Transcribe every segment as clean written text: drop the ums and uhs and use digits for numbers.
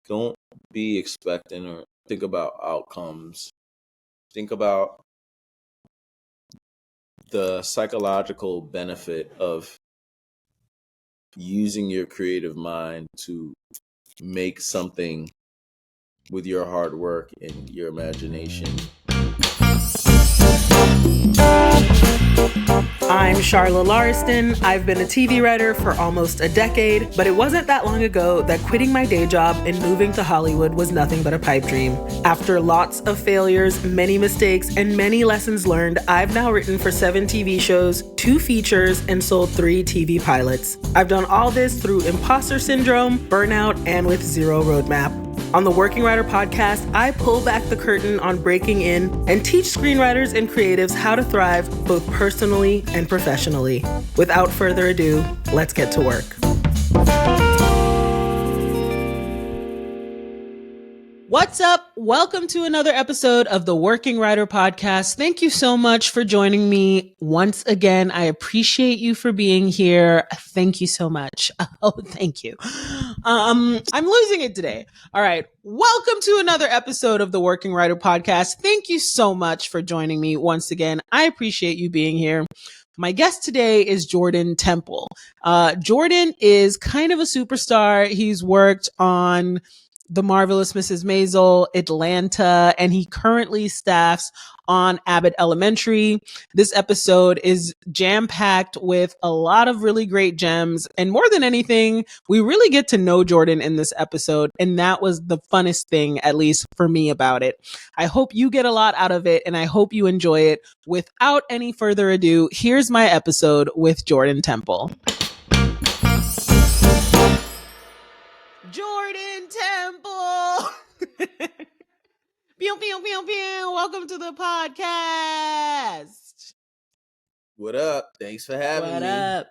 Don't be expecting or think about outcomes. Think about the psychological benefit of using your creative mind to make something with your hard work and your imagination. I'm Charla Lariston. I've been a TV writer for almost a decade, but it wasn't that long ago that quitting my day job and moving to Hollywood was nothing but a pipe dream. After lots of failures, many mistakes, and many lessons learned, I've now written for 7 TV shows, 2 features, and sold 3 TV pilots. I've done all this through imposter syndrome, burnout, and with zero roadmap. On the Working Writer podcast, I pull back the curtain on breaking in and teach screenwriters and creatives how to thrive both personally and professionally. Without further ado, let's get to work. What's up? Welcome to another episode of the Working Writer Podcast. Thank you so much for joining me once again. I appreciate you for being here. Thank you so much. Oh, thank you. I'm losing it today. All right. Welcome to another episode of the Working Writer Podcast. Thank you so much for joining me once again. I appreciate you being here. My guest today is Jordan Temple. Jordan is kind of a superstar. He's worked on The Marvelous Mrs. Maisel, Atlanta, and he currently staffs on Abbott Elementary. This episode is jam-packed with a lot of really great gems. And more than anything, we really get to know Jordan in this episode. And that was the funnest thing, at least for me, about it. I hope you get a lot out of it, and I hope you enjoy it. Without any further ado, here's my episode with Jordan Temple. Jordan Temple. Pew, pew, pew, pew. Welcome to the podcast. What up? Thanks for having me. What up?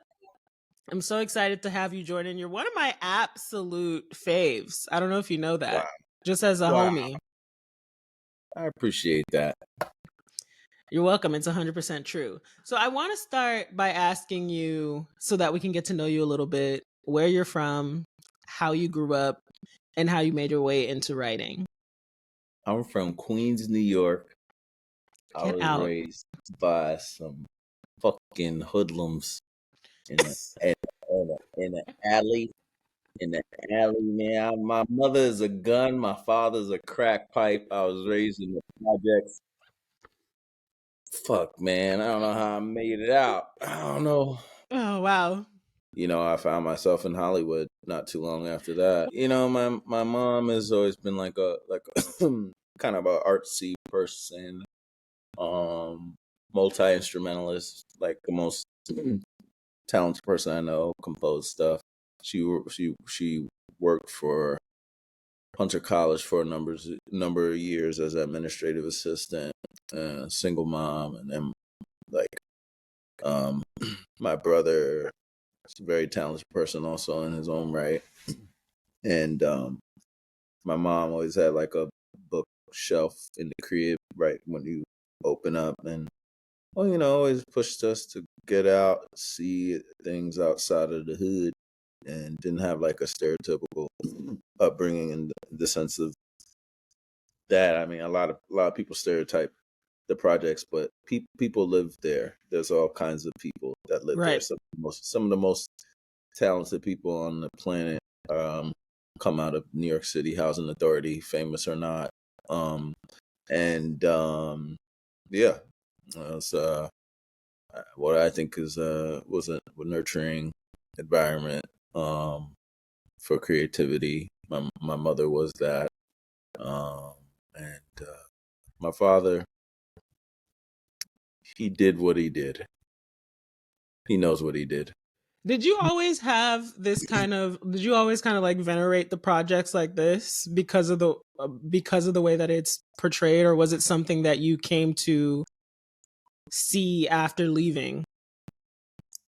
I'm so excited to have you, Jordan. You're one of my absolute faves. I don't know if you know that. Wow. Just as a homie. I appreciate that. You're welcome. It's 100% true. So I want to start by asking you, so that we can get to know you a little bit, where you're from, how you grew up, and how you made your way into writing. I'm from Queens, New York. I was raised by some fucking hoodlums in the alley. In the alley, man. My mother is a gun. My father's a crack pipe. I was raised in the projects. Fuck, man. I don't know how I made it out. I don't know. Oh, wow. You know, I found myself in Hollywood not too long after that. You know, my mom has always been like a kind of a artsy person, multi-instrumentalist, like the most talented person I know, composed stuff. She worked for Hunter College for a number of years as administrative assistant, single mom, and then my brother. He's a very talented person also in his own right. And my mom always had like a bookshelf in the crib right when you open up, and always pushed us to get out, see things outside of the hood, and didn't have like a stereotypical upbringing in the sense of that. I mean, a lot of people stereotype the projects, but people live there. There's all kinds of people that live there. Some of the most talented people on the planet come out of New York City Housing Authority, famous or not. It's what I think was a nurturing environment for creativity. My mother was that, and my father, he did what he did. He knows what he did. Did you always have this did you always like venerate the projects like this because of the way that it's portrayed, or was it something that you came to see after leaving?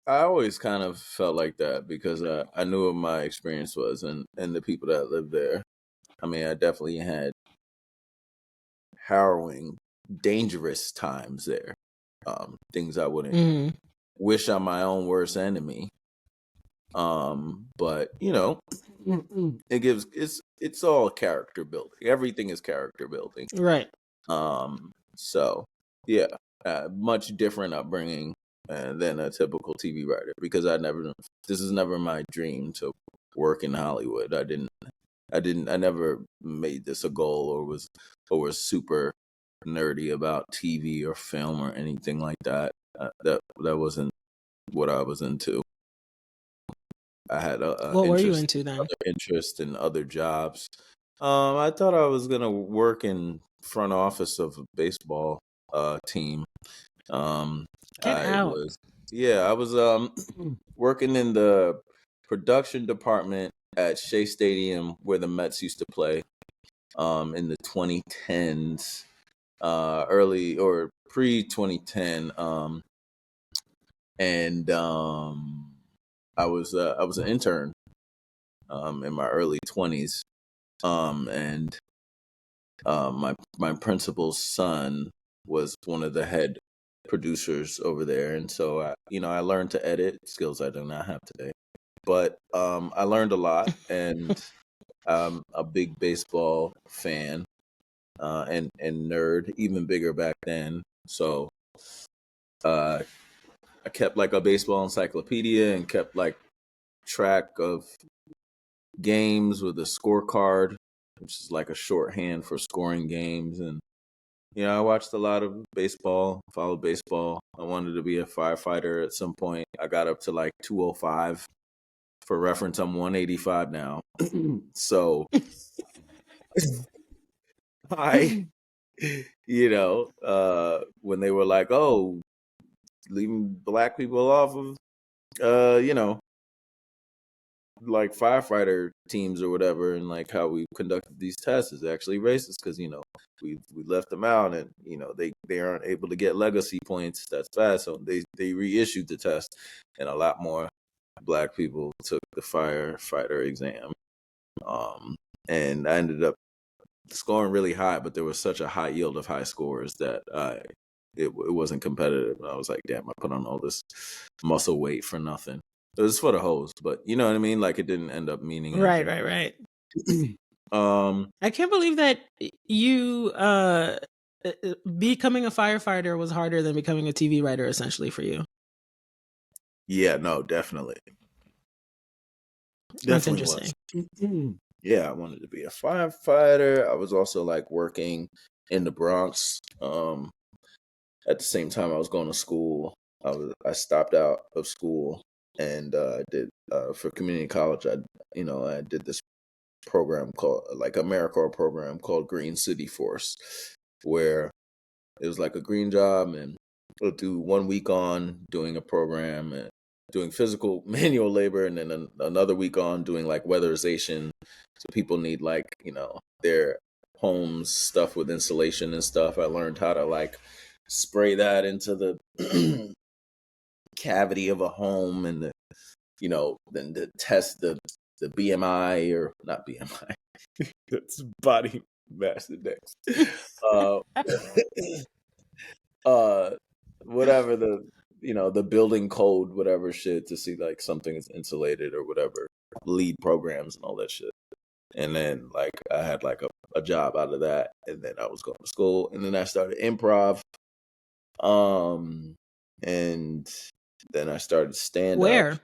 I always kind of felt like that because I knew what my experience was and the people that lived there. I mean, I definitely had harrowing, dangerous times there. Things I wouldn't wish on my own worst enemy. But it's all character building. Everything is character building. Right. So yeah, much different upbringing than a typical TV writer, because this is never my dream to work in Hollywood. I never made this a goal, or was super nerdy about TV or film or anything like that. That wasn't what I was into. I had What were you into then? interest in other jobs. I thought I was gonna work in front office of a baseball team. Get I out. was working in the production department at Shea Stadium, where the Mets used to play, in the 2010s, early or pre 2010, and I was an intern in my early 20s, and my principal's son was one of the head producers over there, and so I learned to edit, skills I do not have today, but I learned a lot, and I'm a big baseball fan, and nerd, even bigger back then. So I kept like a baseball encyclopedia and kept like track of games with a scorecard, which is like a shorthand for scoring games. And I watched a lot of baseball, followed baseball. I wanted to be a firefighter at some point. I got up to like 205. For reference, I'm 185 now. So I, when they were like, oh, leaving black people off of, like firefighter teams or whatever, and like how we conducted these tests is actually racist, because we left them out, and they aren't able to get legacy points that's fast, so they reissued the test, and a lot more black people took the firefighter exam, and I ended up scoring really high, but there was such a high yield of high scores that it wasn't competitive. I was like, damn, I put on all this muscle weight for nothing. It was for the hose, but you know what I mean? Like, it didn't end up meaning anything. Right. I can't believe that you becoming a firefighter was harder than becoming a TV writer, essentially, for you. Yeah, no, definitely. That's interesting. Yeah, I wanted to be a firefighter. I was also like working in the Bronx. At the same time I was going to school. I stopped out of school and did for community college. I did this program called like AmeriCorps program called Green City Force, where it was like a green job, and we'll do 1 week on doing a program and doing physical manual labor, and then another week on doing like weatherization. So people need like their homes stuff with insulation and stuff. I learned how to like spray that into the cavity of a home, and then to test the BMI, or not BMI, that's body mass index. Whatever the building code, whatever shit, to see like something is insulated or whatever, lead programs and all that shit. And then like I had like a job out of that, and then I was going to school, and then I started improv. And then I started stand up. Where?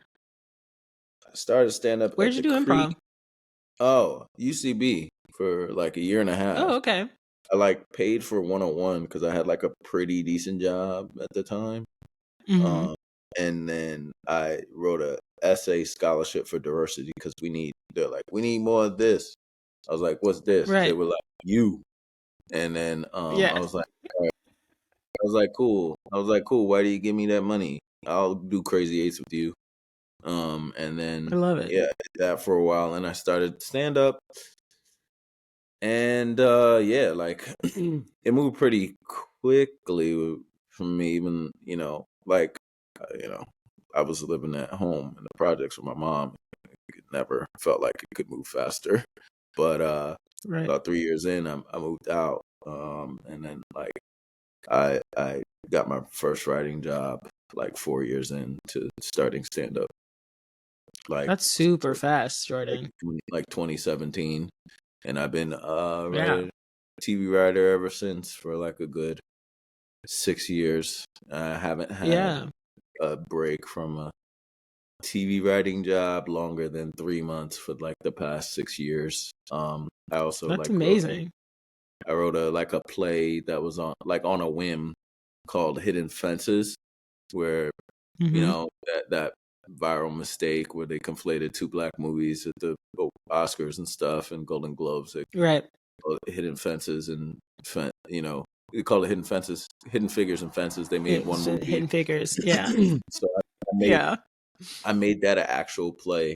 I started stand up. Where'd you do improv? Oh, UCB for like a year and a half. Oh, okay. I like paid for 101 because I had like a pretty decent job at the time. Mm-hmm. And then I wrote a essay scholarship for diversity, because they're like, we need more of this. I was like, what's this? Right. They were like, you. And then Yeah. I was like, all right. I was like, cool. Why do you give me that money? I'll do Crazy Eights with you. And then I love it. Yeah, I did that for a while, and I started stand up. And yeah, like it moved pretty quickly for me, even like I was living at home in the projects with my mom. It never felt like it could move faster. But Right. about 3 years in, I moved out, and then like I got my first writing job like 4 years into starting stand up. like That's super fast, Jordan. like 2017, and I've been Yeah. TV writer ever since for like a good 6 years. I haven't had Yeah. a break from a TV writing job longer than 3 months for like the past 6 years. I also That's like amazing. I wrote a play that was on a whim called Hidden Fences, where Mm-hmm. that viral mistake where they conflated two black movies at the Oscars and stuff and Golden Globes. They Right. call it Hidden Fences and they call it Hidden Fences, Hidden Figures and Fences. They made one It's movie, Hidden Figures. Yeah. so Yeah. I made that an actual play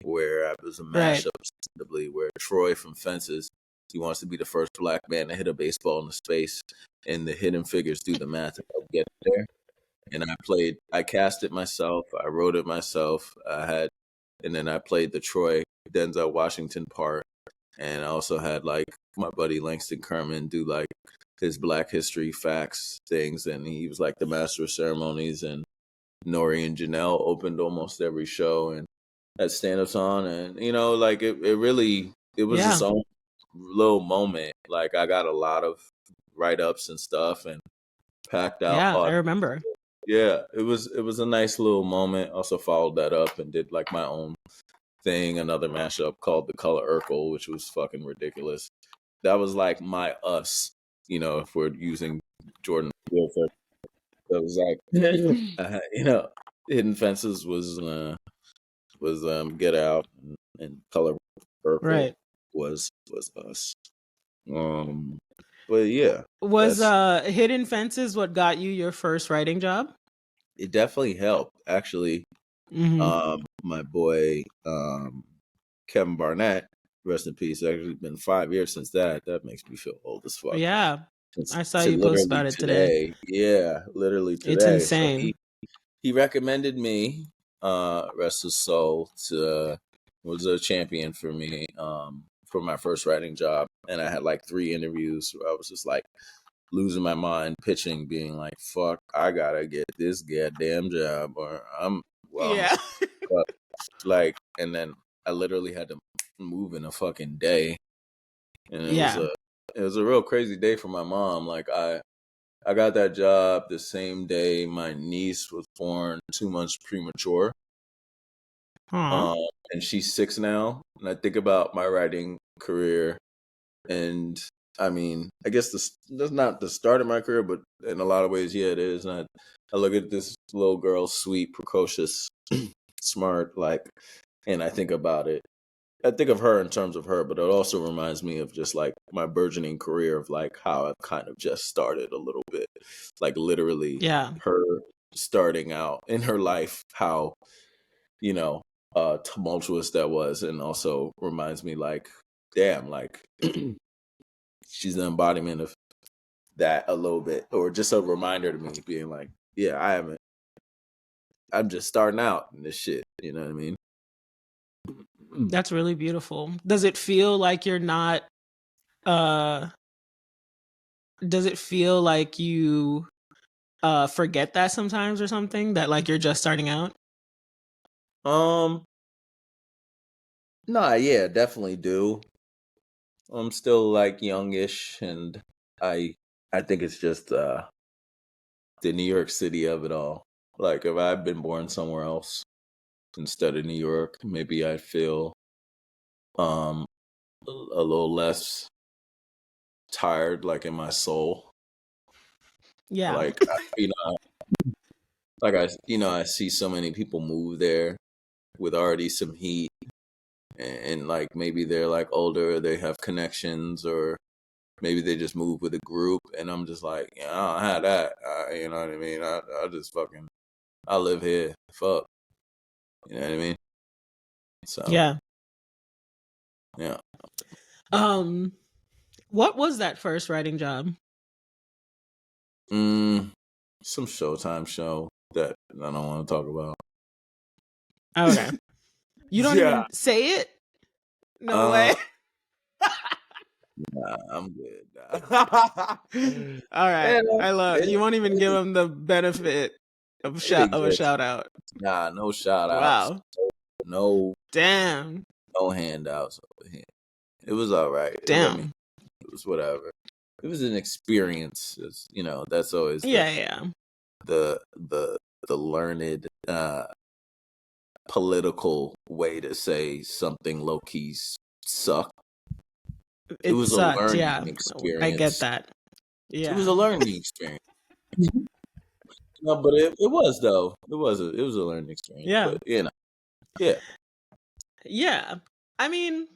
where it was a Right. mashup, ostensibly, where Troy from Fences, he wants to be the first black man to hit a baseball into space, and the Hidden Figures do the math to help get there. And I cast it myself, I wrote it myself, and then I played the Troy Denzel Washington part, and I also had like my buddy Langston Kerman do like his Black History facts things, and he was like the master of ceremonies, and Nori and Janelle opened almost every show and had stand-ups on, and like it really it was its Yeah. own little moment. Like I got a lot of write-ups and stuff and packed out Yeah. I remember. yeah, it was a nice little moment. Also followed that up and did like my own thing, another mashup called The Color Urkel, which was fucking ridiculous. That was like my us, if we're using Jordan Peele. That was like Hidden Fences was Get Out, and Color Urkel Right. was us. Um, but yeah, Was that's Hidden Fences what got you your first writing job? it. Definitely helped actually. Mm-hmm. My boy Kevin Barnett, rest in peace. It's actually been 5 years since that. That makes me feel old as fuck. Yeah. Since I saw to you post literally about it today. today, yeah, literally It's today. So insane. he recommended me, rest his soul, to was a champion for me, for my first writing job, and I had like 3 interviews where I was just like losing my mind, pitching, being like, "Fuck, I gotta get this goddamn job," or I'm Yeah. fucked. Like, and then I literally had to move in a fucking day, and Yeah. it was a real crazy day for my mom. Like I got that job the same day my niece was born, 2 months premature. Huh. Um, and she's 6 now. And I think about my writing career, and I mean, I guess that's not the start of my career, but in a lot of ways, yeah, it is. And I look at this little girl, sweet, precocious, smart, like, and I think about it. I think of her in terms of her, but it also reminds me of just like my burgeoning career of like how I've kind of just started a little bit, like literally Yeah. her starting out in her life, how, you know, tumultuous that was. And also reminds me like, damn, like she's the embodiment of that a little bit, or just a reminder to me being like, yeah, I'm just starting out in this shit. You know what I mean? That's really beautiful. Does it feel like you're not uh does it feel like you forget that sometimes or something, that like you're just starting out? Um, nah, yeah, definitely do. I'm still like youngish, and I I think it's just the New York City of it all. Like if I'd been born somewhere else instead of New York, maybe I'd feel um a little less tired, like in my soul. Yeah. Like I see so many people move there with already some heat, and like maybe they're like older, they have connections, or maybe they just move with a group, and I'm just like, yeah, I don't have that. You know what I mean? I just fucking I live here. Fuck. You know what I mean? So Yeah. yeah. Um what was that first writing job? Some Showtime show that I don't want to talk about. Okay. You don't Yeah. even say it? No Uh, way. nah, I'm good. All right. And I love you won't even give him the benefit of it a exists. shout out. Nah, no shout outs. Wow. No Damn. handouts over here. It was all right. Damn. It was whatever. It was an experience. That's always Yeah. the learned political way to say something low key sucked. It It was a sucked. learning Yeah. I get experience. that. It was Yeah. a learning experience. No, but it was though. It was a learning experience. Yeah. But yeah. Yeah. I mean,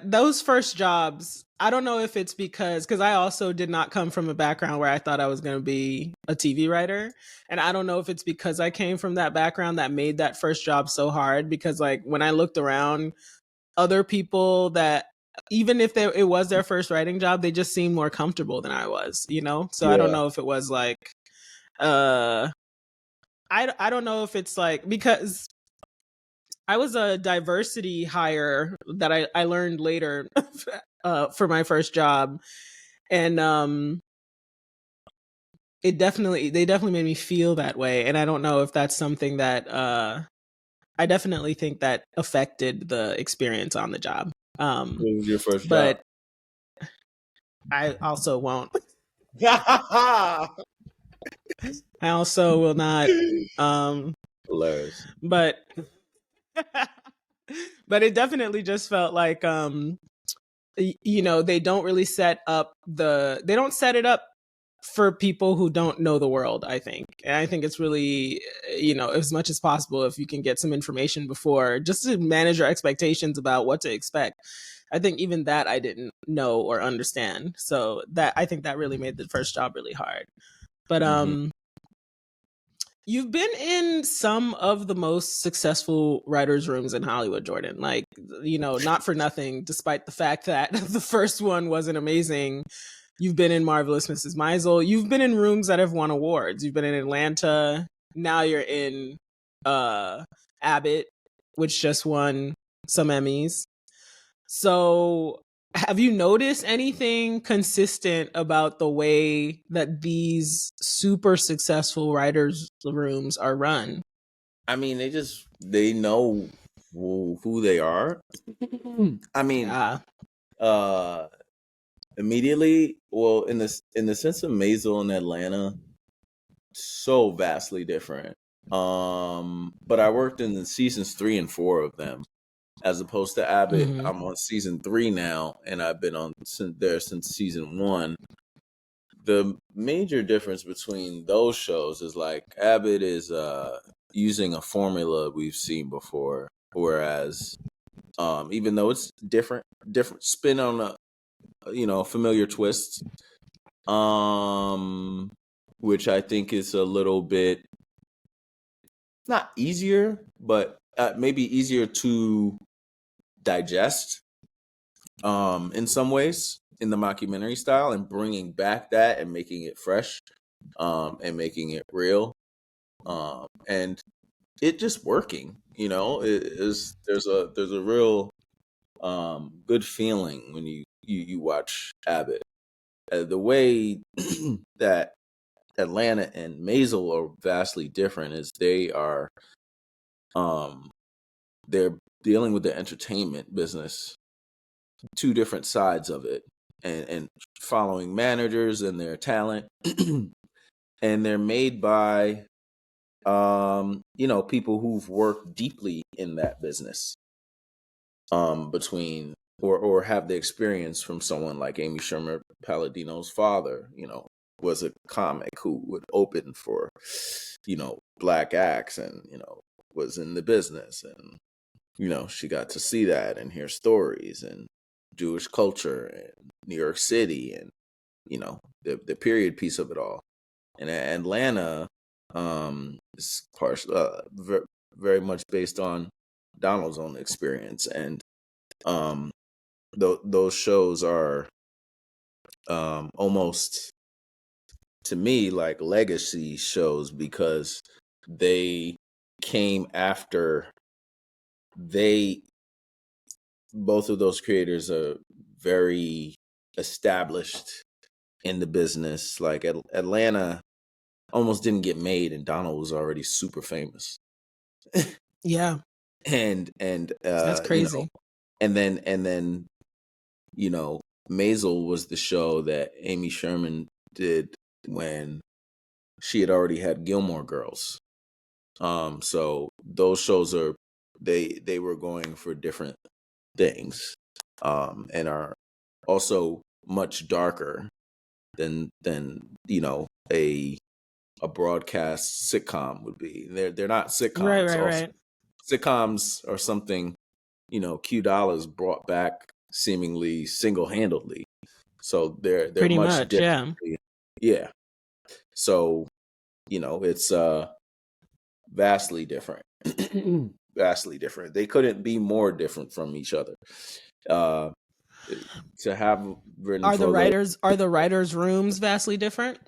those first jobs, I don't know if it's because I also did not come from a background where I thought I was going to be a TV writer. And I don't know if it's because I came from that background that made that first job so hard. Because, like, when I looked around, other people that, even if it was their first writing job, they just seemed more comfortable than I was, So I don't know if it was like, I don't know if it's like, because I was a diversity hire that I learned later for my first job. And they definitely made me feel that way. And I don't know if that's something that I definitely think that affected the experience on the job. What was your first But job? I also won't. Hilarious. I also will not. But but it definitely just felt like they don't really set it up for people who don't know the world, I think. And I think it's really, as much as possible, if you can get some information before, just to manage your expectations about what to expect. I think even that I didn't know or understand. So I think that really made the first job really hard. But you've been in some of the most successful writers' rooms in Hollywood, Jordan. Like, not for nothing, despite the fact that the first one wasn't amazing. You've been in Marvelous Mrs. Maisel. You've been in rooms that have won awards. You've been in Atlanta. Now you're in Abbott, which just won some Emmys. So have you noticed anything consistent about the way that these super successful writers' rooms are run? I mean, they know who they are. I mean, immediately, well, in the sense of Maisel in Atlanta, so vastly different. But I worked in the seasons 3 and 4 of them, as opposed to Abbott. Mm-hmm. I'm on season 3 now, and I've been there since season 1. The major difference between those shows is, like, Abbott is using a formula we've seen before, whereas even though it's different spin on a familiar twist, which I think is a little bit not easier, but maybe easier to digest in some ways in the mockumentary style, and bringing back that and making it fresh and making it real, and it just working. There's a real good feeling when you watch Abbott. The way that Atlanta and Maisel are vastly different is they're dealing with the entertainment business, two different sides of it, and following managers and their talent, and they're made by people who've worked deeply in that business, between or have the experience from someone like Amy Sherman Palladino's father, was a comic who would open for, black acts, and, was in the business, and, she got to see that and hear stories and Jewish culture and New York City and, the period piece of it all. And Atlanta is very much based on Donald's own experience, and those shows are almost, to me, like legacy shows, because they came after both of those creators are very established in the business. Like Atlanta almost didn't get made, and Donald was already super famous. Yeah. and That's crazy. and then Maisel was the show that Amy Sherman did when she had already had Gilmore Girls. So those shows they were going for different things, and are also much darker than a broadcast sitcom would be. They're not sitcoms. Also, Right. sitcoms are something Q Dollars brought back seemingly single handedly. So they're Pretty much much, different. yeah. Yeah. So it's vastly different. Vastly different. They couldn't be more different from each other. Uh, to have written Are the for those, writers' rooms vastly different?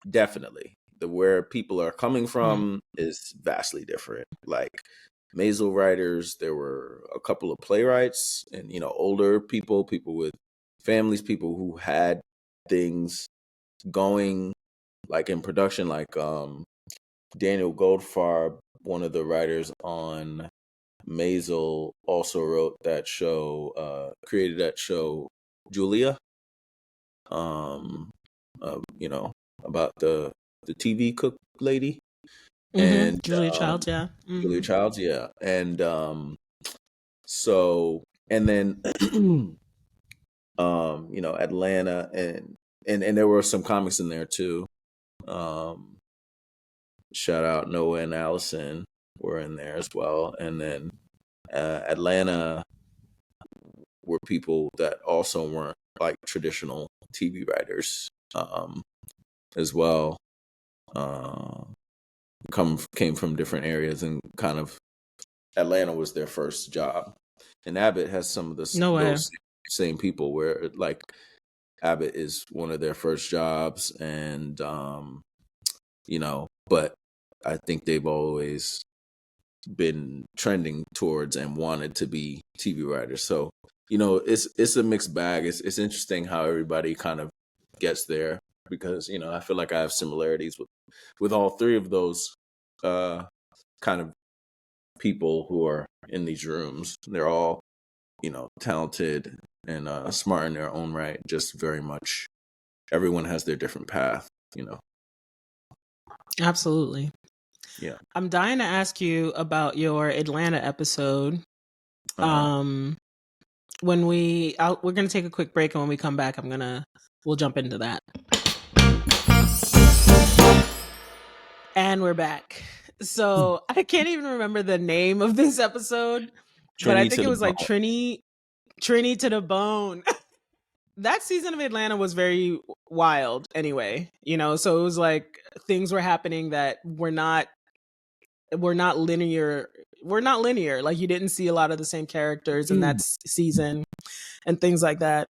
definitely where people are coming Mhm. from is vastly different. Like Maisel writers, there were a couple of playwrights and older people with families, people who had things going like in production, like Daniel Goldfarb, one of the writers on Maisel, also wrote that show, created that show, Julia. Um, about the TV cook lady, and Julia Childs, yeah. Julia Childs, yeah, and so and then Atlanta, and there were some comics in there too. Shout out Noah and Allison were in there as well, and then Atlanta were people that also weren't like traditional TV writers, as well. Uh, came from different areas, and kind of Atlanta was their first job. And Abbott has some of No way. those same people where like Abbott is one of their first jobs, and but I think they've always been trending towards and wanted to be TV writers. So it's a mixed bag. It's interesting how everybody kind of gets there, because I feel like I have similarities with all three of those kind of people who are in these rooms. They're all talented and smart in their own right. Just very much, everyone has their different path. Absolutely. Yeah. I'm dying to ask you about your Atlanta episode. Uh-huh. We're gonna take a quick break, and when we come back, we'll jump into that. And we're back. So I can't even remember the name of this episode, but I Trini think to it the was like bone. Trini to the bone. That season of Atlanta was very wild anyway, so it was like things were happening that were not linear. We're not linear. Like, you didn't see a lot of the same characters in that season and things like that.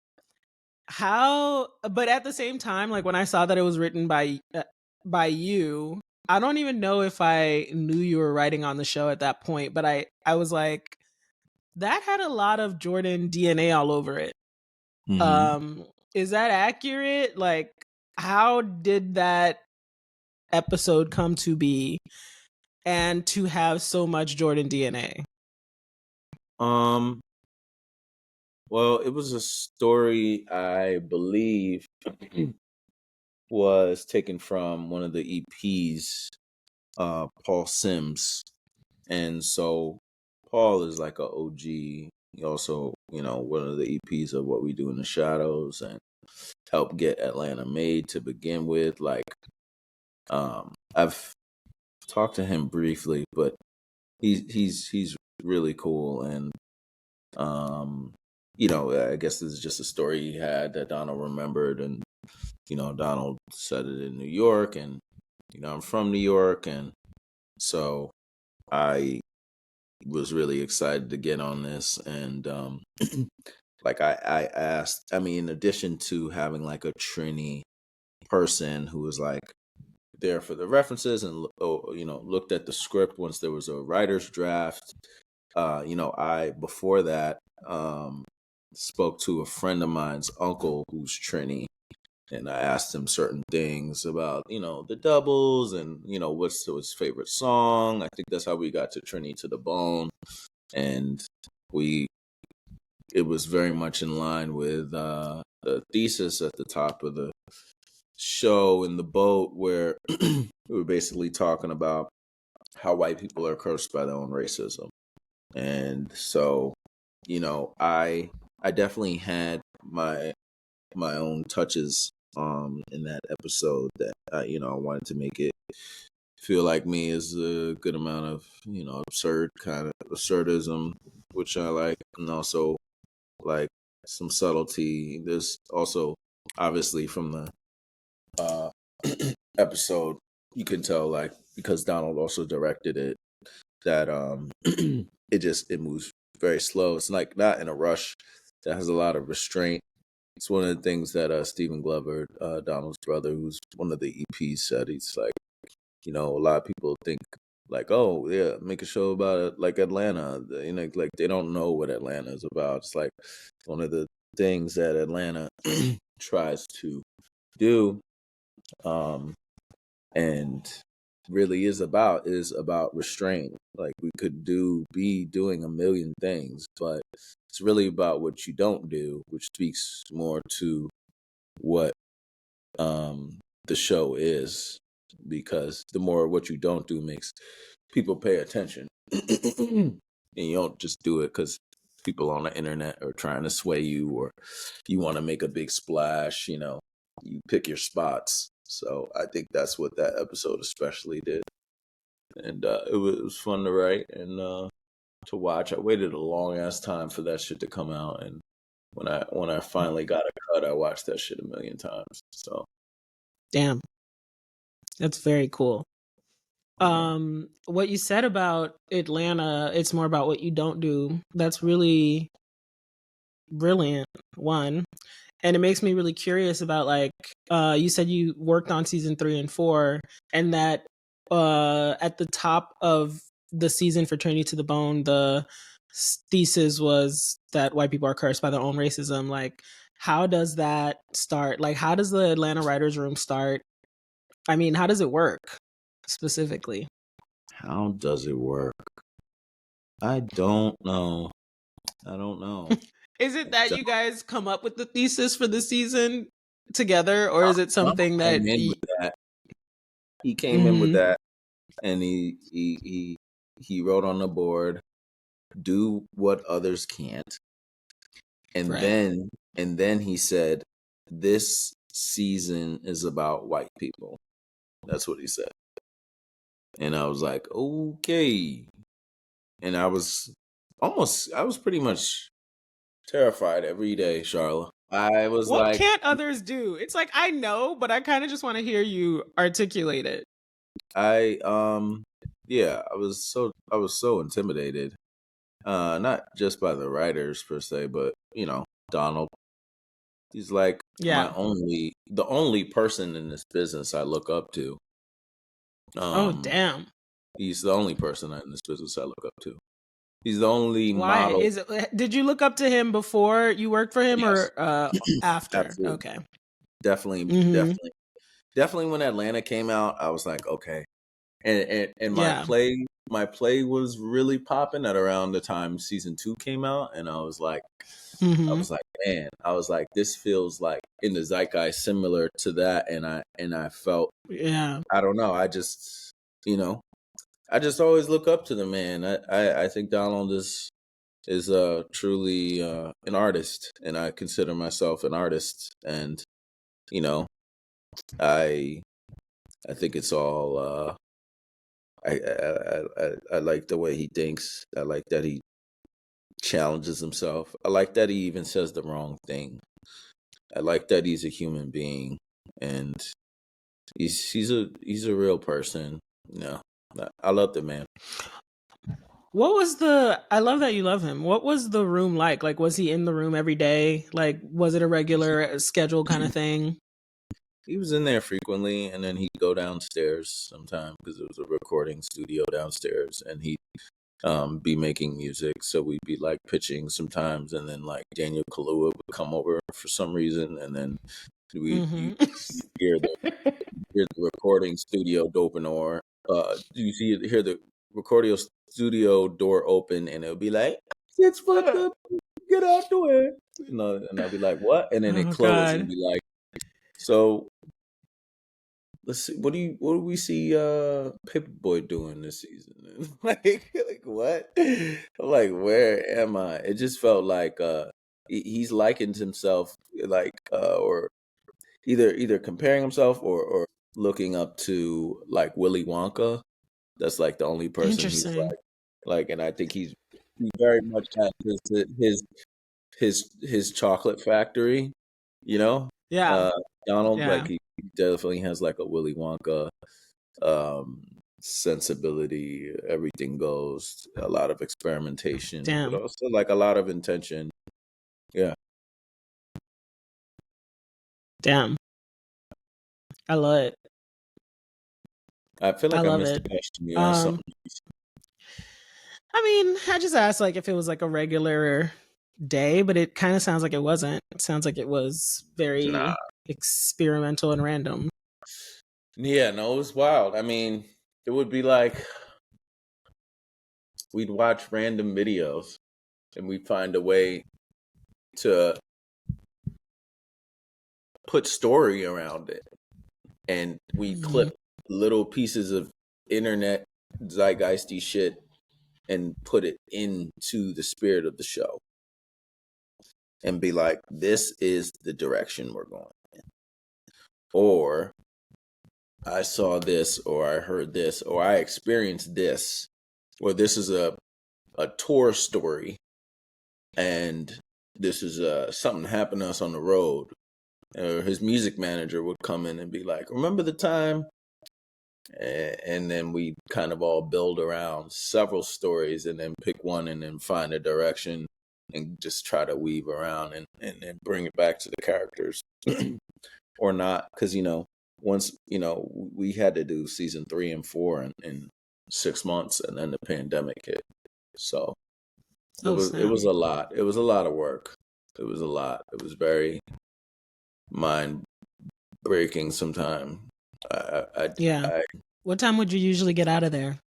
But at the same time, like, when I saw that it was written by you, I don't even know if I knew you were writing on the show at that point, but I was like, that had a lot of Jordan DNA all over it. Mm-hmm. Is that accurate? Like, how did that episode come to be and to have so much Jordan DNA? Um. Well, it was a story I believe was taken from one of the EPs, Paul Sims, and so Paul is like a OG. He also, one of the EPs of What We Do in the Shadows, and helped get Atlanta made to begin with. Like, I've talked to him briefly, but he's really cool, and I guess this is just a story he had that Donald remembered, and Donald said it in New York, and I'm from New York, and so I was really excited to get on this, and like I asked, I mean, in addition to having like a Trini person who was like there for the references and looked at the script once there was a writer's draft. I before that spoke to a friend of mine's uncle who's Trini, and I asked him certain things about the doubles, and what's his favorite song. I think that's how we got to Trini to the Bone. and it was very much in line with the thesis at the top of the show in the boat, where we were basically talking about how white people are cursed by their own racism. And so, I definitely had my own touches in that episode that I wanted to make it feel like me is a good amount of absurd kind of absurdism, which I like, and also like some subtlety. There's also obviously from the uh episode you can tell, like, because Donald also directed it, that it moves very slow. It's like not in a rush. That has a lot of restraint. It's one of the things that Stephen Glover, Donald's brother, who's one of the EPs, said. He's like, a lot of people think like, oh yeah, make a show about it like Atlanta. Like they don't know what Atlanta is about. It's like one of the things that Atlanta tries to do, and really is about restraint. Like we could be doing a million things, but it's really about what you don't do, which speaks more to what the show is, because the more what you don't do makes people pay attention. And you don't just do it because people on the internet are trying to sway you, or you want to make a big splash. You pick your spots. So I think that's what that episode especially did. And it was fun to write and to watch. I waited a long ass time for that shit to come out, and when I finally got a cut, I watched that shit a million times. So Damn. That's very cool. What you said about Atlanta, it's more about what you don't do. That's really brilliant. One. And it makes me really curious about, like, you said you worked on season 3 and 4, and that at the top of the season for Train You to the Bone, the thesis was that white people are cursed by their own racism. Like, how does that start? Like, how does the Atlanta Writers Room start? I mean, how does it work specifically? how does it work? I don't know. Is it that you guys come up with the thesis for the season together, or is it Trump something that came in with that. He came in with that, and he wrote on the board, "Do what others can't," and right. then he said, "This season is about white people." That's what he said, and I was like, "Okay," and I was pretty much terrified every day, Charlotte. I was What like, can't others do? It's like, I know, but I kind of just want to hear you articulate it. I yeah, I was so intimidated. Not just by the writers per se, but Donald. He's like Yeah. the only person in this business I look up to. Oh, Um, damn. he's the only person in this business I look up to. He's the only Why model. is it? Did you look up to him before you worked for him, Yes, or after? absolutely, Okay. definitely, Mm-hmm. definitely. When Atlanta came out, I was like, okay, and Yeah. my play was really popping at around the time season 2 came out, and I Mm-hmm. was like, man, this feels like in the zeitgeist similar to that, and I felt, Yeah. I don't know, I just always look up to the man. I think Donald is truly an artist, and I consider myself an artist, and you know I I think it's all I like the way he thinks. I like that he challenges himself. I like that he even says the wrong thing. I like that he's a human being, and he's a real person. I love the man. What was the? I love that you love him. What was the room like? Like, was he in the room every day? Like, was it a regular schedule kind of thing? He was in there frequently, and then he'd go downstairs sometime because it was a recording studio downstairs, and he'd be making music. So we'd be like pitching sometimes, and then like Daniel Kaluuya would come over for some reason, and then you Mm-hmm. hear the recording studio open, or you hear the recordio studio door open, and it'll be like 6 foot, get out the way, and I'll be like, what? And then it Oh close and God. be like, so let's see, what do we see Paperboy doing this season? like what? I'm like, where am I? It just felt like he's likened himself, like or either comparing himself or looking up to like Willy Wonka. That's like the only person he's Interesting. like, and I think he very much has his chocolate factory, you know. Yeah. Uh, Donald, like Yeah. he definitely has like a Willy Wonka um sensibility. Everything goes, a lot of experimentation, but Damn. also like a lot of intention. Yeah, Damn. I love it. I feel I like I love missed a it. question. You asked Um, something. I mean, I just asked like if it was like a regular day, but it kind of sounds like it wasn't. It sounds like it was Nah. very experimental and random. Yeah, no, it was wild. I mean, it would be like we'd watch random videos and we'd find a way to put story around it. And we Mhm. clip little pieces of internet zeitgeisty shit and put it into the spirit of the show and be like, this is the direction we're going. Or I saw this, or I heard this, or I experienced this, or this is a tour story, and this is something happened to us on the road. Or his music manager would come in and be like, remember the time? And then we kind of all build around several stories and then pick one and then find a direction and just try to weave around and bring it back to the characters or not. Because, once, we had to do season 3 and 4 in 6 months, and then the pandemic hit. So Oh it snap! was a lot. It was a lot of work. It was a lot. It was very mind breaking sometimes. Yeah. I What time would you usually get out of there?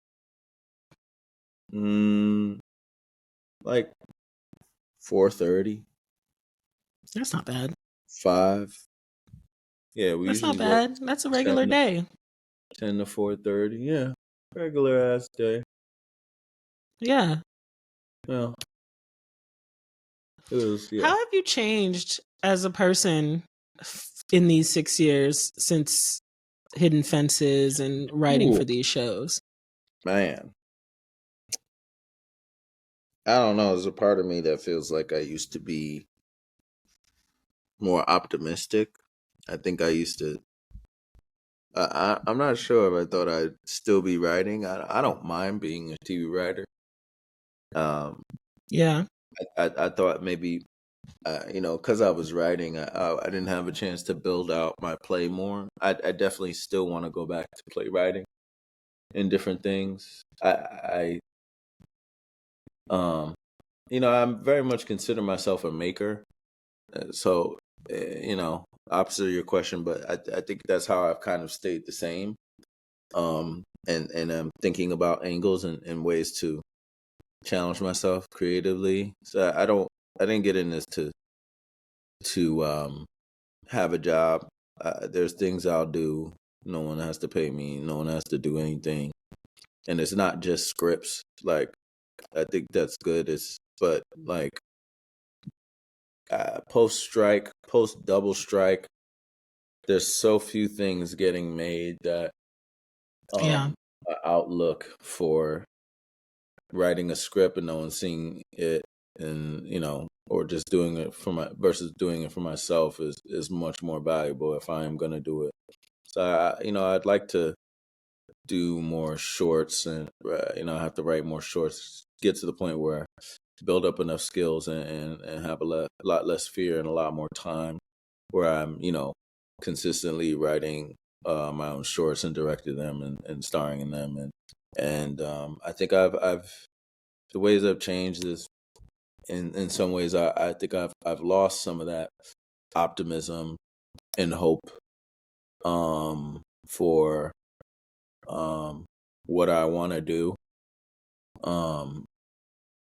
mm, like 4:30, That's not bad. 5. Yeah, we That's not usually work bad. That's a 10, regular day. 10 to 4:30. Yeah, regular ass day. Yeah. Yeah, it was. How Yeah. have you changed as a person in these 6 years since Hidden Fences and writing Ooh, for these shows? man, I don't know. There's a part of me that feels like I used to be more optimistic. I think I used to. I'm not sure if I thought I'd still be writing. I don't mind being a TV writer. Um, Yeah. I thought maybe because I was writing, I didn't have a chance to build out my play more. I definitely still want to go back to playwriting and different things. Um, I'm very much consider myself a maker. So, opposite of your question, but I think that's how I've kind of stayed the same. And I'm thinking about angles and ways to challenge myself creatively. So I didn't get in this to have a job. There's things I'll do. No one has to pay me. No one has to do anything. And it's not just scripts. Like, I think that's good. But like post strike, post double strike, there's so few things getting made that Yeah. outlook for writing a script and no one seeing it, and or just doing it for my versus doing it for myself is much more valuable if I am going to do it. So I'd like to do more shorts, and I have to write more shorts, get to the point where I build up enough skills and have a lot less fear and a lot more time where I'm consistently writing my own shorts and directing them and starring in them, and I think I've the ways I've changed is in some ways I think I've lost some of that optimism and hope for what I want to do,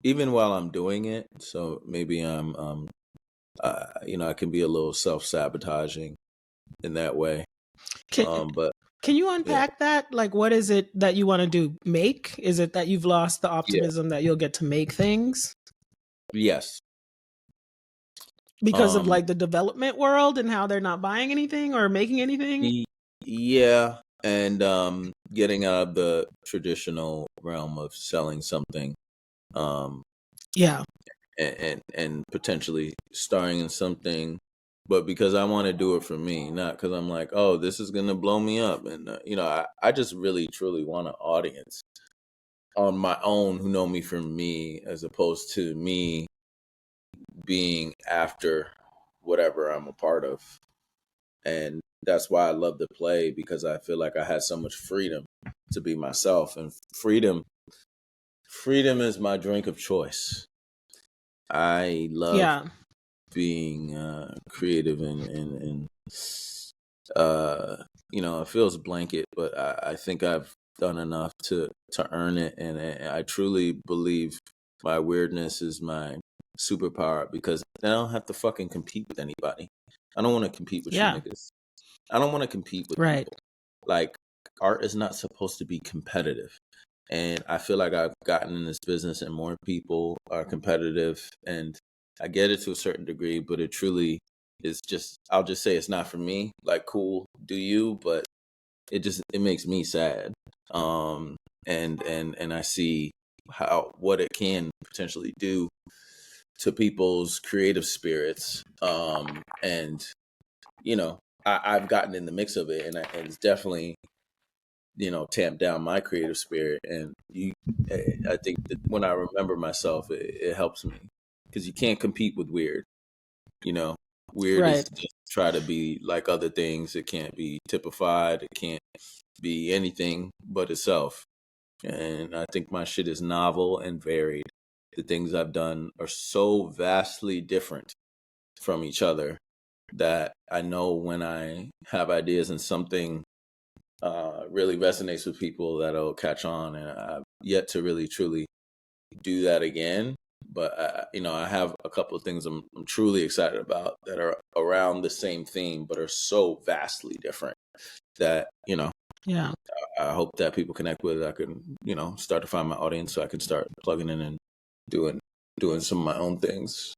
even while I'm doing it. So maybe I can be a little self-sabotaging in that way. Can, But can you yeah, unpack that? Like, what is it that you want to do? Make? Is it that you've lost the yeah, optimism that you'll get to make things yes. because of Um, like the development world and how they're not buying anything or making anything? y- yeah, and getting out of the traditional realm of selling something, um, Yeah. and potentially starring in something, but because I want to do it for me, not because I'm like, oh, this is gonna blow me up, and I just really truly want an audience on my own who know me for me, as opposed to me being after whatever I'm a part of. And that's why I love to play, because I feel like I had so much freedom to be myself, and freedom is my drink of choice. I love Yeah. being creative, and it feels blanket, but I think I've done enough to earn it, and I truly believe my weirdness is my superpower, because I don't have to fucking compete with anybody. I don't want to compete with you Yeah. niggas. I don't want to compete with Right. people. Like, art is not supposed to be competitive. And I feel like I've gotten in this business and more people are competitive, and I get it to a certain degree, but it truly is just, I'll just say it's not for me. Like, cool, do you, but it makes me sad. And I see what it can potentially do to people's creative spirits. And I've gotten in the mix of it, and it's definitely tamped down my creative spirit. And I think that when I remember myself, it helps me, because you can't compete with weird. You know, weird is Right. just try to be like other things. It can't be typified. It can't be anything but itself. And I think my shit is novel and varied. The things I've done are so vastly different from each other that I know when I have ideas and something really resonates with people, that'll catch on. And I've yet to really truly do that again. But I have a couple of things I'm truly excited about that are around the same theme, but are so vastly different that Yeah. I hope that people connect with it. I can start to find my audience, so I can start plugging in and doing some of my own things.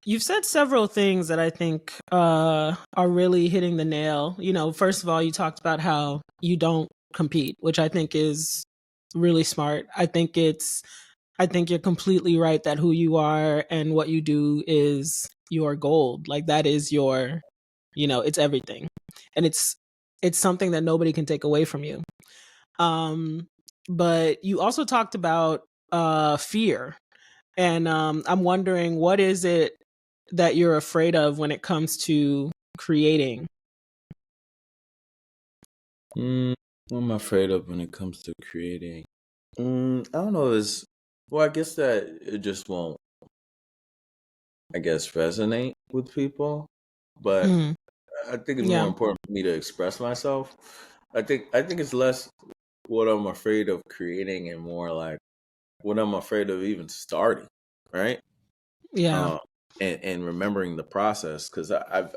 You've said several things that I think are really hitting the nail. First of all, you talked about how you don't compete, which I think is really smart. I think you're completely right that who you are and what you do is your gold. Like that is it's everything. And it's something that nobody can take away from you. But you also talked about fear. And I'm wondering, what is it that you're afraid of when it comes to creating? What am I afraid of when it comes to creating? I don't know. Well, I guess that it just won't, I guess, resonate with people. But Mm, I think it's more yeah. important for me to express myself. I think it's less what I'm afraid of creating, and more like what I'm afraid of even starting. Right. Yeah. Um, and remembering the process, because I've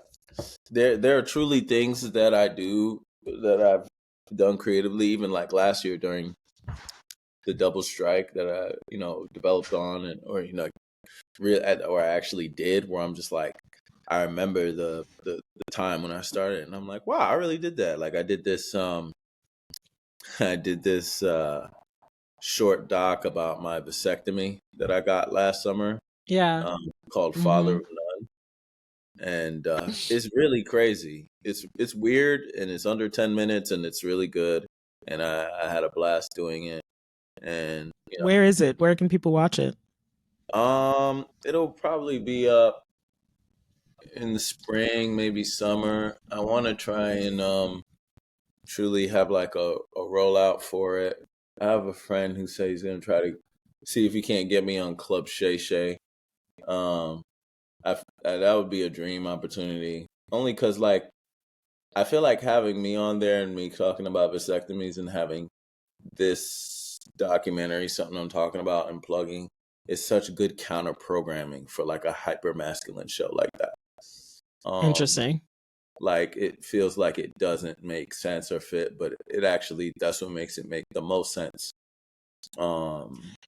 there are truly things that I do that I've done creatively, even like last year during the double strike, that I developed on, and or I actually did, where I'm just like, I remember the time when I started, and I'm like, wow, I really did that. Like, I did this I did this short doc about my vasectomy that I got last summer, Yeah. called Father Hmm. of None. And it's really crazy. It's weird, and it's under 10 minutes, and it's really good, and I had a blast doing it. And Where is it? Where can people watch it? it'll probably be up in the spring, maybe summer. I want to try and truly have like a rollout for it. I have a friend who says he's gonna try to see if he can't get me on Club Shay Shay. Um, that would be a dream opportunity. Only because, like, I feel like having me on there and me talking about vasectomies and having this documentary, something I'm talking about and plugging, is such good counter programming for like a hyper masculine show like that. Interesting. Like it feels like it doesn't make sense or fit, but it actually, that's what makes it make the most sense.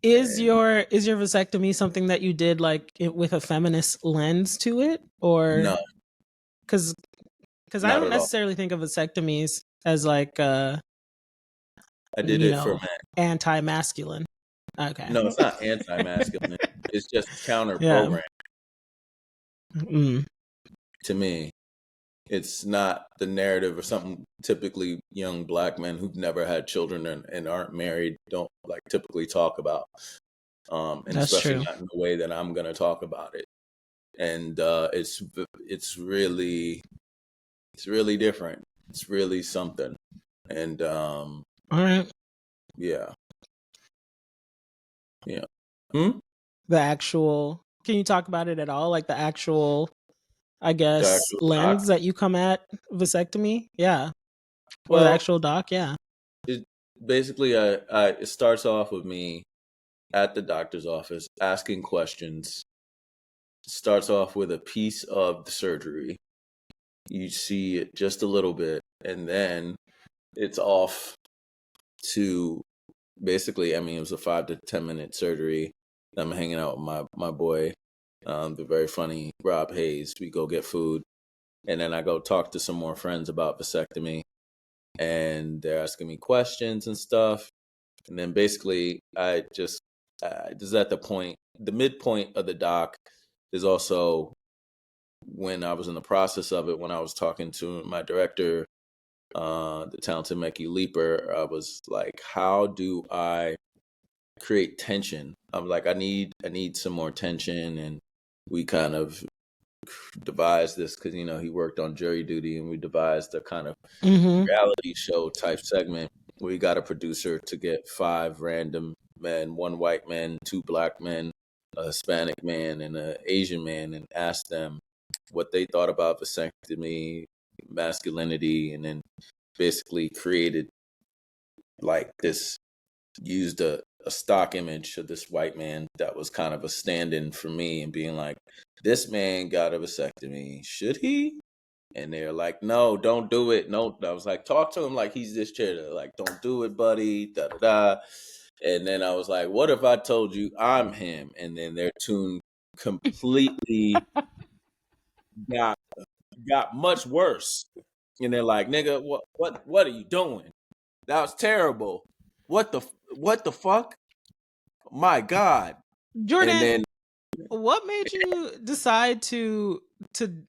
Is And your vasectomy something that you did like with a feminist lens to it, or no, because I not don't at all. necessarily think of vasectomies as like I did it for men. anti-masculine. Okay. No, it's not anti-masculine. It's just counter Yeah. programming Mm. to me. It's not the narrative of something typically young Black men who've never had children and aren't married don't like typically talk about. And That's especially true. not in the way that I'm going to talk about it. And it's really different. It's really something. And All right. yeah. Hmm? The actual, can you talk about it at all? Like the actual, I The guess, actual lens doc. that you come at vasectomy? Yeah. Or the Well, actual doc? Yeah. it basically it starts off with me at the doctor's office asking questions. Starts off with a piece of the surgery. You see it just a little bit, and then it's off to basically, I mean, it was a 5 to 10 minute surgery. I'm hanging out with my boy, the very funny Rob Hayes. We go get food, and then I go talk to some more friends about vasectomy, and they're asking me questions and stuff. And then basically, I just at the midpoint of the doc is also when I was in the process of it, when I was talking to my director, the talented Mekki Leaper, I was like, how do I create tension? I'm like, I need some more tension. And we kind of devised this because, he worked on Jury Duty, and we devised a kind of Mm-hmm. reality show type segment. We got a producer to get 5 random men, 1 white man, 2 Black men, a Hispanic man, and an Asian man, and ask them what they thought about vasectomy, masculinity, and then basically created like this, used a stock image of this white man that was kind of a stand-in for me, and being like, this man got a vasectomy, should he? And they're like, no, don't do it. No, I was like, talk to him like he's this chair. They're like, don't do it, buddy. Da da da. And then I was like, what if I told you I'm him? And then their tune completely got much worse. And they're like, nigga, what are you doing? That was terrible. What the fuck? My God. And Jordan, then what made you decide to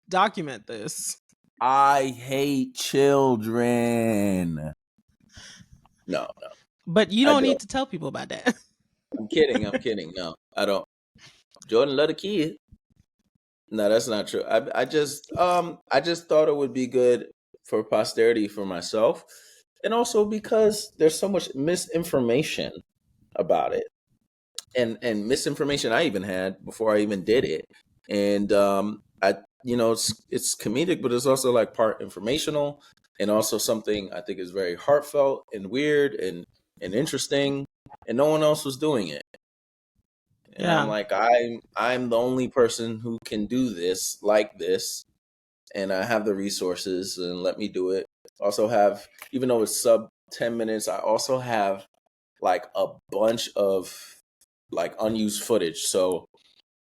document this? I hate children. No, But you I don't need don't. to tell people about that. I'm kidding. I'm kidding. No, I don't. Jordan love a kid. No, that's not true. I just thought it would be good for posterity for myself, and also because there's so much misinformation about it, and misinformation I even had before I even did it. And I it's comedic, but it's also like part informational, and also something I think is very heartfelt and weird and interesting, and no one else was doing it. And I'm Yeah. like, I'm the only person who can do this like this, and I have the resources, and let me do it. Also have, even though it's sub 10 minutes, I also have like a bunch of like unused footage. So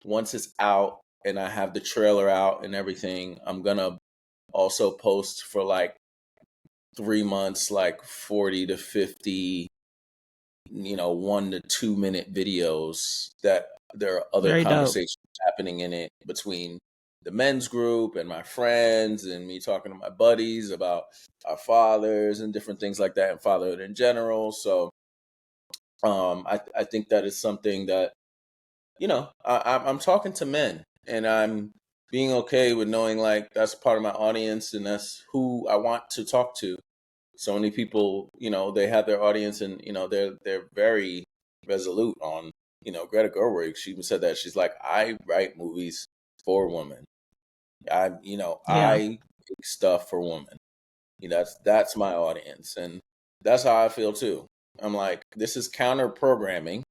once it's out and I have the trailer out and everything, I'm gonna also post for like 3 months, like 40 to 50, 1 to 2 minute videos that there are other Very dope. conversations happening in it between the men's group and my friends, and me talking to my buddies about our fathers and different things like that, and fatherhood in general. So I think that is something that, I'm talking to men, and I'm being okay with knowing like that's part of my audience, and that's who I want to talk to. So many people, they have their audience, and they're very resolute on, Greta Gerwig. She even said that, she's like, I write movies for women. Yeah. I make stuff for women. That's my audience, and that's how I feel too. I'm like, this is counter programming,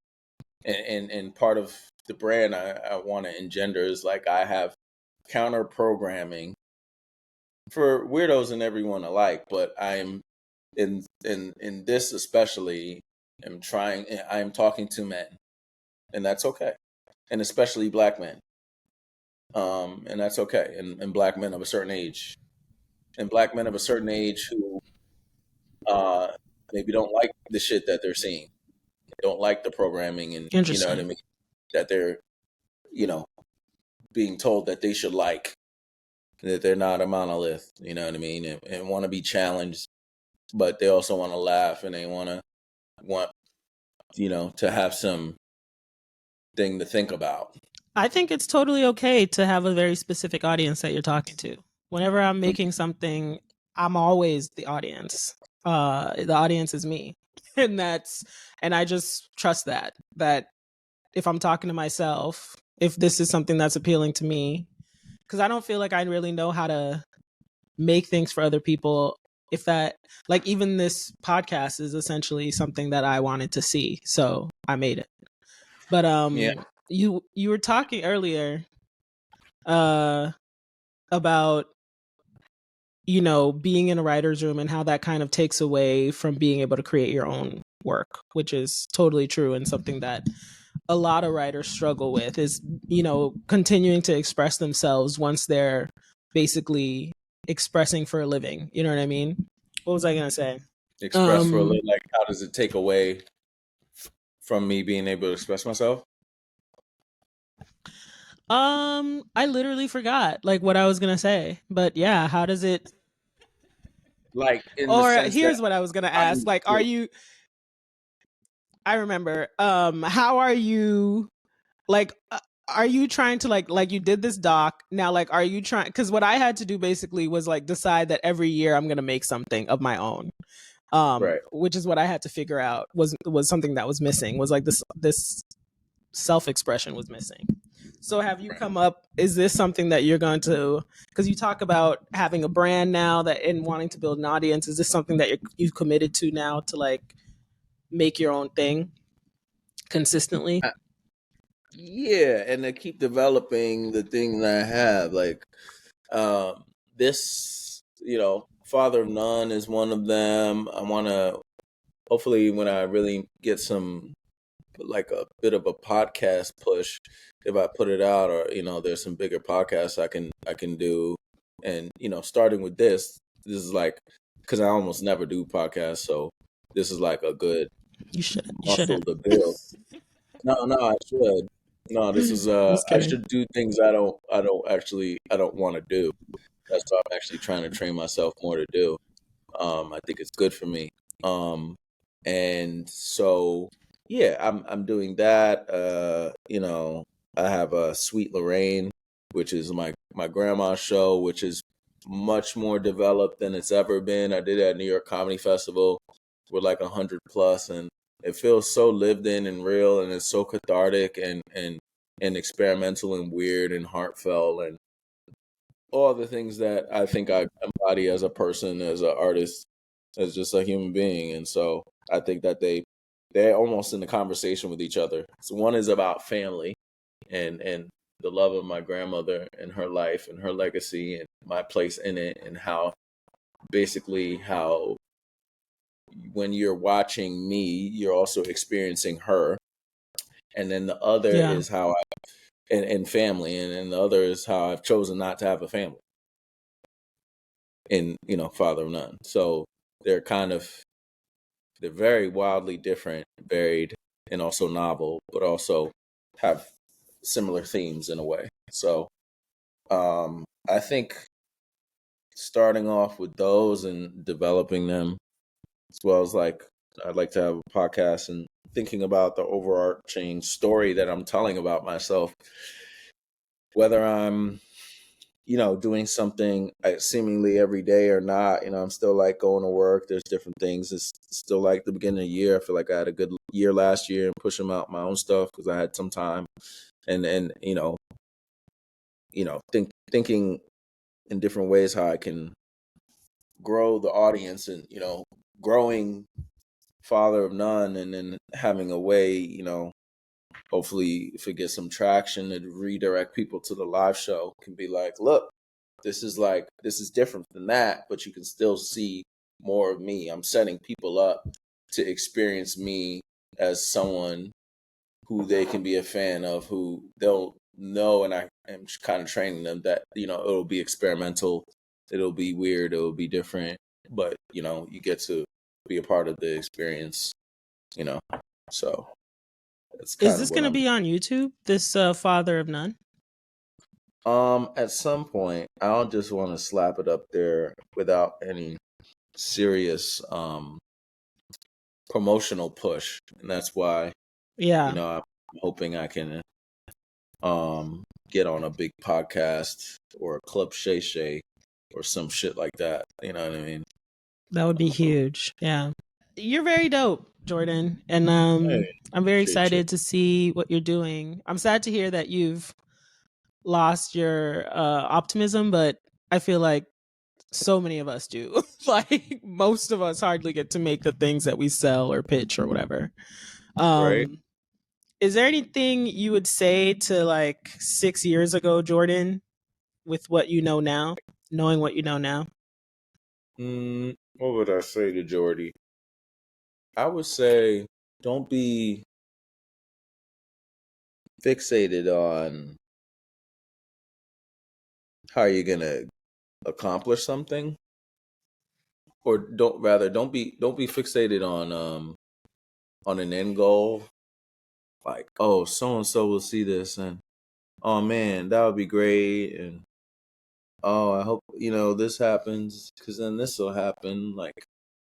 and part of the brand I want to engender is like I have counter programming for weirdos and everyone alike, but I'm in this especially I am talking to men, and that's okay, and especially black men, and that's okay, and black men of a certain age, and black men of a certain age who uh maybe don't like the shit that they're seeing, don't like the programming, and you know what I Interesting. mean, that they're, you know, being told that they should like, that they're not a monolith, you know what I mean, and want to be challenged, but they also want to laugh, and they want to have some thing to think about. I think it's totally okay to have a very specific audience that you're talking to. Whenever I'm making something, I'm always the audience. The audience is me. And I just trust that if I'm talking to myself, if this is something that's appealing to me, because I don't feel like I really know how to make things for other people. If that, like, even this podcast is essentially something that I wanted to see, so I made it. But Yeah, you were talking earlier uh about, being in a writer's room and how that kind of takes away from being able to create your own work, which is totally true, and something that a lot of writers struggle with is, continuing to express themselves once they're basically expressing for a living. You know what I mean? What was I gonna say? express for a Um, little, like, how does it take away from me being able to express myself? I literally forgot like what I was gonna say, but yeah, how does it? Like, in the Or sense that here's what I was gonna how ask: you like, are feel. you? I remember. How are you? Like, are you trying to like you did this doc now? Like, are you trying? Because what I had to do basically was like decide that every year I'm gonna make something of my own. Right. Which is what I had to figure out was something that was missing. Was like this self expression was missing. So have you Right. come up? Is this something that you're going to? Because you talk about having a brand now that and wanting to build an audience. Is this something that you've committed to now to like make your own thing consistently? Uh, yeah, and to keep developing the thing that I have, like, um this, Father of None is one of them. I want to, hopefully, when I really get some, like, a bit of a podcast push, if I put it out, or there's some bigger podcasts I can do, and starting with this is like, because I almost never do podcasts, so this is like a good You shouldn't. You muscle shouldn't. to build. No, no, I should. No, this is Just I kidding. should do things I don't want to do. That's what I'm actually trying to train myself more to do. I think it's good for me. Um, and so, yeah, I'm doing that. I have a Sweet Lorraine, which is my grandma's show, which is much more developed than it's ever been. I did it at New York Comedy Festival. We're like 100 plus, and it feels so lived in and real, and it's so cathartic and experimental and weird and heartfelt, and all the things that I think I embody as a person, as an artist, as just a human being. And so I think that they're almost in the conversation with each other. So one is about family and the love of my grandmother and her life and her legacy and my place in it, and how basically how when you're watching me, you're also experiencing her. And then the other Yeah. is how and family, and then the other is how I've chosen not to have a family in, Father of None. So they're kind of, they're very wildly different, varied, and also novel, but also have similar themes in a way. So I think starting off with those and developing them, as well as, like, I'd like to have a podcast and thinking about the overarching story that I'm telling about myself, whether I'm doing something seemingly every day or not. I'm still like going to work. There's different things. It's still like the beginning of the year. I feel like I had a good year last year and pushing out my own stuff because I had some time, and thinking in different ways how I can grow the audience, and growing father of none, and then having a way, hopefully if it gets some traction to redirect people to the live show, can be like, look, this is different than that, but you can still see more of me. I'm setting people up to experience me as someone who they can be a fan of, who they'll know, and I am kind of training them that, it'll be experimental, it'll be weird, it'll be different, but you get to be a part of the experience, so that's Is kind of this what going to I'm be on YouTube? This Father of None? at some point. I don't just want to slap it up there without any serious promotional push, and that's why Yeah. I'm hoping I can get on a big podcast or a Club Shay Shay or some shit like that. You know what I mean? That would be huge. Yeah. You're very dope, Jordan. And Hey, I'm very appreciate you. excited to see what you're doing. I'm sad to hear that you've lost your optimism, but I feel like so many of us do. Like most of us hardly get to make the things that we sell or pitch or whatever. Right? Um is there anything you would say to like 6 years ago, Jordan, with what you know now, knowing what you know now? What would I say to Jordy? I would say don't be fixated on how you're gonna accomplish something, or don't be fixated on an end goal. Like, oh, so and so will see this, and oh man, that would be great, and oh, I hope this happens because then this will happen. Like,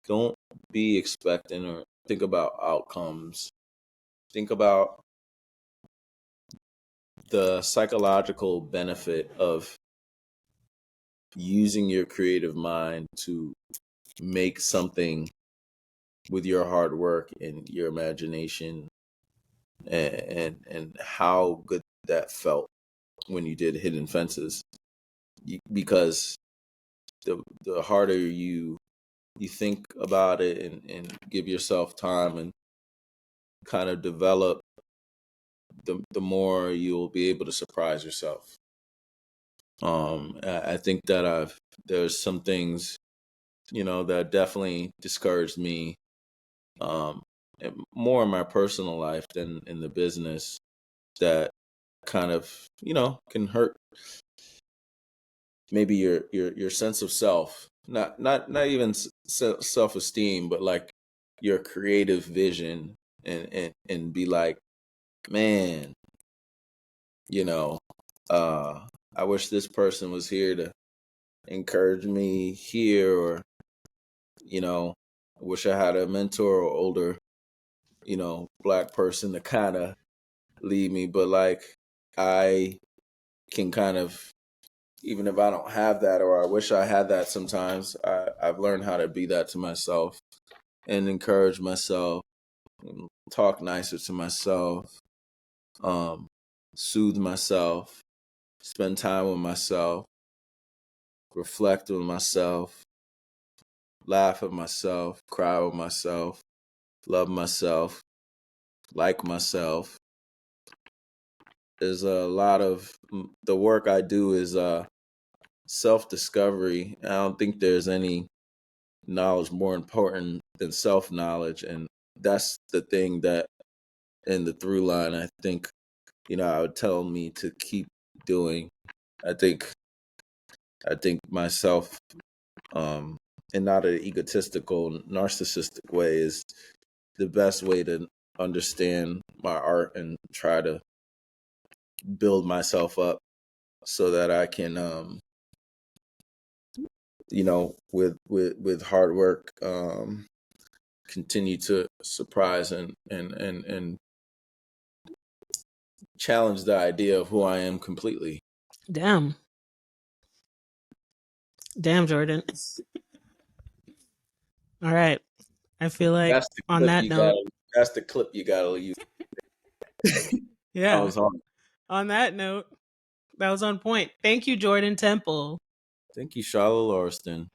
don't be expecting or think about outcomes. Think about the psychological benefit of using your creative mind to make something with your hard work and your imagination, and how good that felt when you did Hidden Fences. Because the harder you think about it, and give yourself time and kind of develop, the more you'll be able to surprise yourself. I think that there's some things, that definitely discouraged me, more in my personal life than in the business, that kind of, can hurt maybe your sense of self, not even self-esteem, but like your creative vision, and be like, man, you know, I wish this person was here to encourage me here, or, I wish I had a mentor or older, Black person to kind of lead me. But like, I can kind of, even if I don't have that, or I wish I had that sometimes, I've learned how to be that to myself and encourage myself, and talk nicer to myself, um, soothe myself, spend time with myself, reflect with myself, laugh at myself, cry with myself, love myself, like myself. There's a lot of the work I do is self-discovery. I don't think there's any knowledge more important than self-knowledge, and that's the thing that, in the through line, I think, I would tell me to keep doing. I think myself, in not an egotistical, narcissistic way, is the best way to understand my art and try to build myself up so that I can, with hard work, continue to surprise and challenge the idea of who I am completely. Damn. Damn, Jordan. All right. I feel like That's the on clip that you note, got. That's the clip you gotta use. That yeah, was hard. on that note, that was on point. Thank you, Jordan Temple. Thank you, Charlotte Lauriston.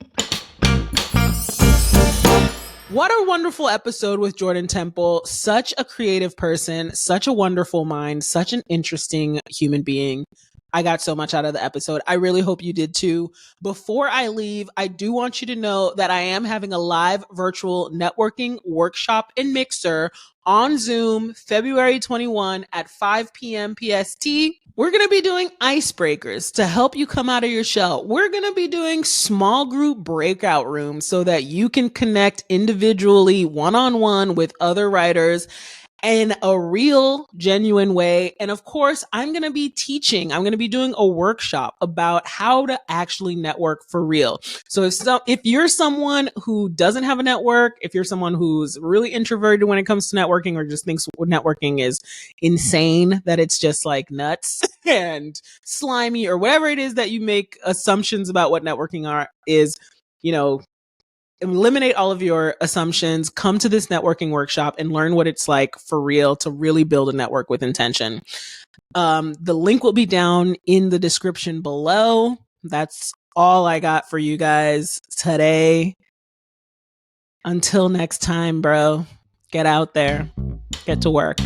What a wonderful episode with Jordan Temple. Such a creative person, such a wonderful mind, such an interesting human being. I got so much out of the episode. I really hope you did too. Before I leave, I do want you to know that I am having a live virtual networking workshop in Mixer on Zoom, February 21 at 5 p.m. PST. We're going to be doing icebreakers to help you come out of your shell. We're going to be doing small group breakout rooms so that you can connect individually, one-on-one with other writers in a real, genuine way. And of course, I'm going to be teaching, I'm going to be doing a workshop about how to actually network for real. So if you're someone who doesn't have a network, if you're someone who's really introverted when it comes to networking or just thinks networking is insane, that it's just like nuts and slimy or whatever it is that you make assumptions about what networking is, eliminate all of your assumptions, come to this networking workshop and learn what it's like for real to really build a network with intention. The link will be down in the description below. That's all I got for you guys today. Until next time, bro, get out there, get to work.